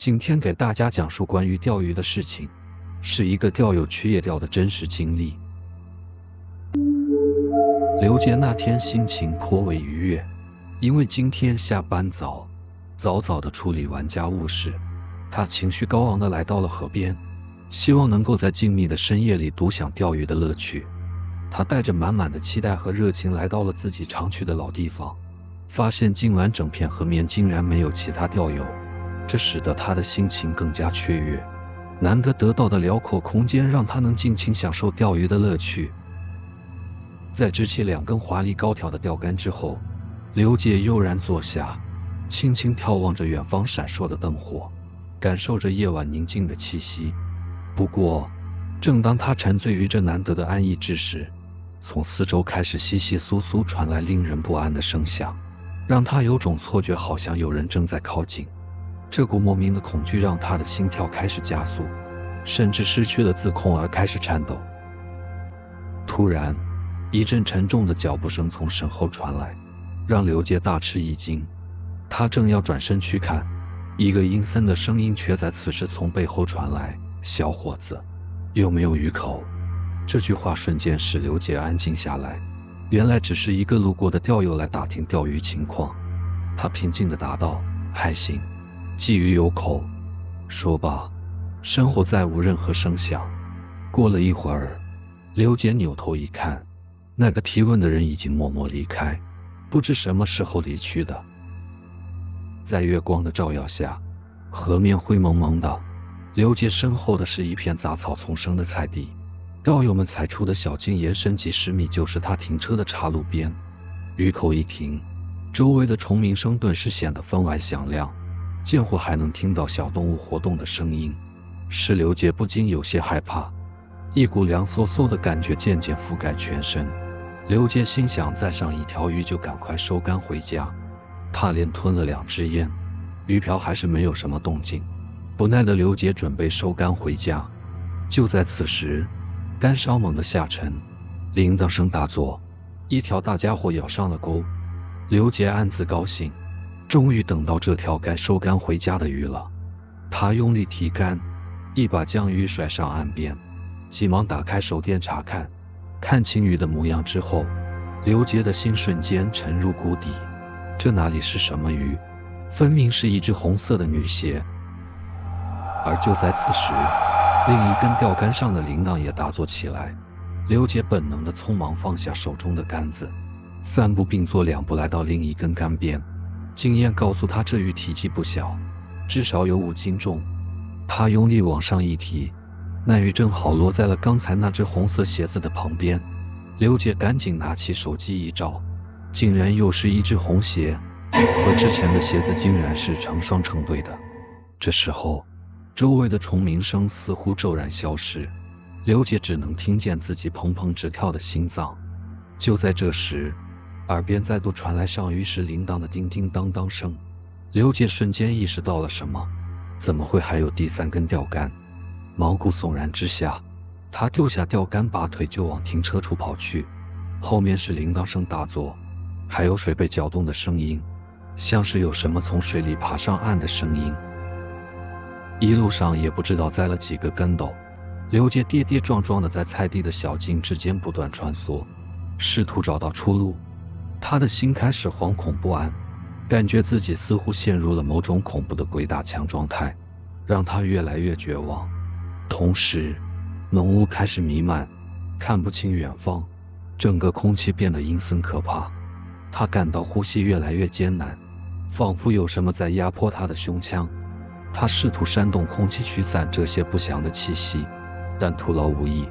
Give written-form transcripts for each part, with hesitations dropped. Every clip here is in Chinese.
今天给大家讲述关于钓鱼的事情，是一个钓友去夜钓的真实经历。刘杰那天心情颇为愉悦，因为今天下班早早地处理完家务事，他情绪高昂地来到了河边，希望能够在静谧的深夜里独享钓鱼的乐趣。他带着满满的期待和热情来到了自己常去的老地方，发现今晚整片河面竟然没有其他钓友，这使得他的心情更加雀跃。难得得到的辽阔空间让他能尽情享受钓鱼的乐趣。在支起2根华丽高挑的钓竿之后，刘杰悠然坐下，轻轻眺望着远方闪烁的灯火，感受着夜晚宁静的气息。不过正当他沉醉于这难得的安逸之时，从四周开始窸窸窣窣传来令人不安的声响，让他有种错觉，好像有人正在靠近。这股莫名的恐惧让他的心跳开始加速，甚至失去了自控而开始颤抖。突然，一阵沉重的脚步声从身后传来，让刘杰大吃一惊。他正要转身去看，一个阴森的声音却在此时从背后传来：“小伙子，有没有鱼口？”这句话瞬间使刘杰安静下来，原来只是一个路过的钓友来打听钓鱼情况。他平静地答道：“还行，鲫鱼有口。”说罢，身后再无任何声响。过了一会儿，刘杰扭头一看，那个提问的人已经默默离开，不知什么时候离去的。在月光的照耀下，河面灰蒙蒙的，刘杰身后的是一片杂草丛生的菜地，钓友们踩出的小径延伸几十米，就是他停车的岔路边。鱼口一停，周围的虫鸣声顿时显得分外响亮，间或还能听到小动物活动的声音，使刘杰不禁有些害怕。一股凉飕飕的感觉渐渐覆盖全身，刘杰心想再上一条鱼就赶快收竿回家。他连吞了2支烟，鱼漂还是没有什么动静。不耐的刘杰准备收竿回家，就在此时，竿梢猛地下沉，铃铛声大作，一条大家伙咬上了钩。刘杰暗自高兴，终于等到这条该收竿回家的鱼了。他用力提竿，一把将鱼甩上岸边，急忙打开手电查看。看清鱼的模样之后，刘杰的心瞬间沉入谷底。这哪里是什么鱼，分明是一只红色的女鞋。而就在此时，另一根钓竿上的铃铛也大作起来。刘杰本能的匆忙放下手中的杆子，3步并作2步来到另一根竿边。经验告诉他，这鱼体积不小，至少有5斤重。他用力往上一提，那鱼正好落在了刚才那只红色鞋子的旁边。刘杰赶紧拿起手机一照，竟然又是一只红鞋，和之前的鞋子竟然是成双成对的。这时候，周围的虫鸣声似乎骤然消失，刘杰只能听见自己砰砰直跳的心脏。就在这时，耳边再度传来上鱼时铃铛的叮叮当当声。刘杰瞬间意识到了什么，怎么会还有第3根钓竿？毛骨悚然之下，他丢下钓竿，拔腿就往停车处跑去。后面是铃铛声大作，还有水被搅动的声音，像是有什么从水里爬上岸的声音。一路上也不知道栽了几个跟斗，刘杰跌跌撞撞地在菜地的小径之间不断穿梭，试图找到出路。他的心开始惶恐不安，感觉自己似乎陷入了某种恐怖的鬼打墙状态，让他越来越绝望。同时，浓雾开始弥漫，看不清远方，整个空气变得阴森可怕。他感到呼吸越来越艰难，仿佛有什么在压迫他的胸腔。他试图煽动空气驱散这些不祥的气息，但徒劳无益。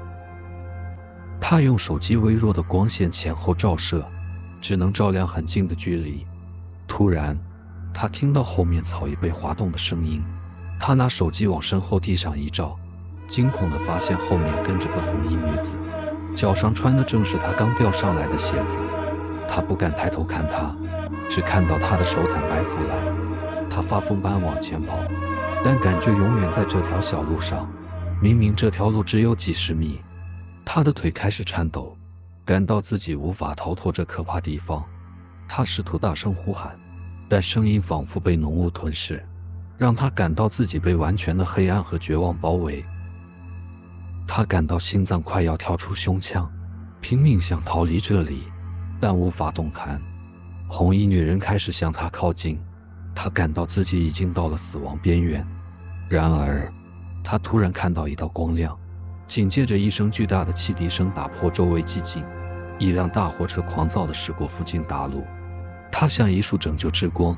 他用手机微弱的光线前后照射，只能照亮很近的距离。突然，他听到后面草叶被滑动的声音。他拿手机往身后地上一照，惊恐地发现后面跟着个红衣女子，脚上穿的正是他刚钓上来的鞋子。他不敢抬头看她，只看到她的手踩白扶来。他发疯般往前跑，但感觉永远在这条小路上，明明这条路只有几十米。他的腿开始颤抖，感到自己无法逃脱这可怕地方。他试图大声呼喊，但声音仿佛被浓雾吞噬，让他感到自己被完全的黑暗和绝望包围。他感到心脏快要跳出胸腔，拼命想逃离这里，但无法动弹。红衣女人开始向他靠近，他感到自己已经到了死亡边缘。然而，他突然看到一道光亮，紧接着一声巨大的汽笛声打破周围寂静。一辆大货车狂躁地驶过附近大路，它像一束拯救之光，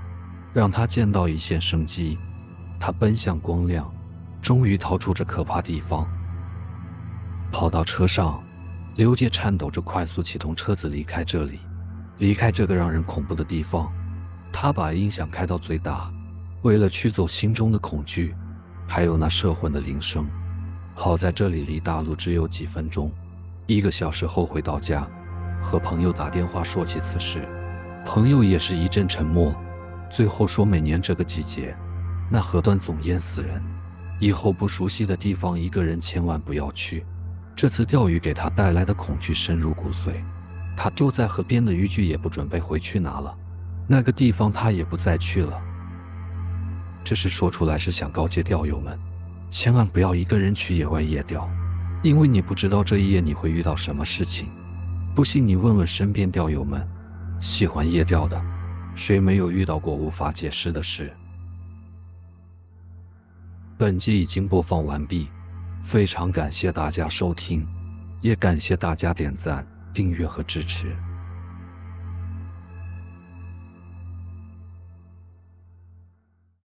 让他见到一线生机。他奔向光亮，终于逃出这可怕地方。跑到车上，刘杰颤抖着快速启动车子离开这里，离开这个让人恐怖的地方。他把音响开到最大，为了驱走心中的恐惧，还有那摄魂的铃声。好在这里离大路只有几分钟，1个小时后回到家，和朋友打电话说起此事。朋友也是一阵沉默，最后说每年这个季节，那河段总淹死人，以后不熟悉的地方一个人千万不要去。这次钓鱼给他带来的恐惧深入骨髓，他丢在河边的渔具也不准备回去拿了，那个地方他也不再去了。这事说出来是想告诫钓友们，千万不要一个人去野外夜钓，因为你不知道这一夜你会遇到什么事情。不信你问问身边钓友们，喜欢夜钓的，谁没有遇到过无法解释的事？本集已经播放完毕，非常感谢大家收听，也感谢大家点赞、订阅和支持。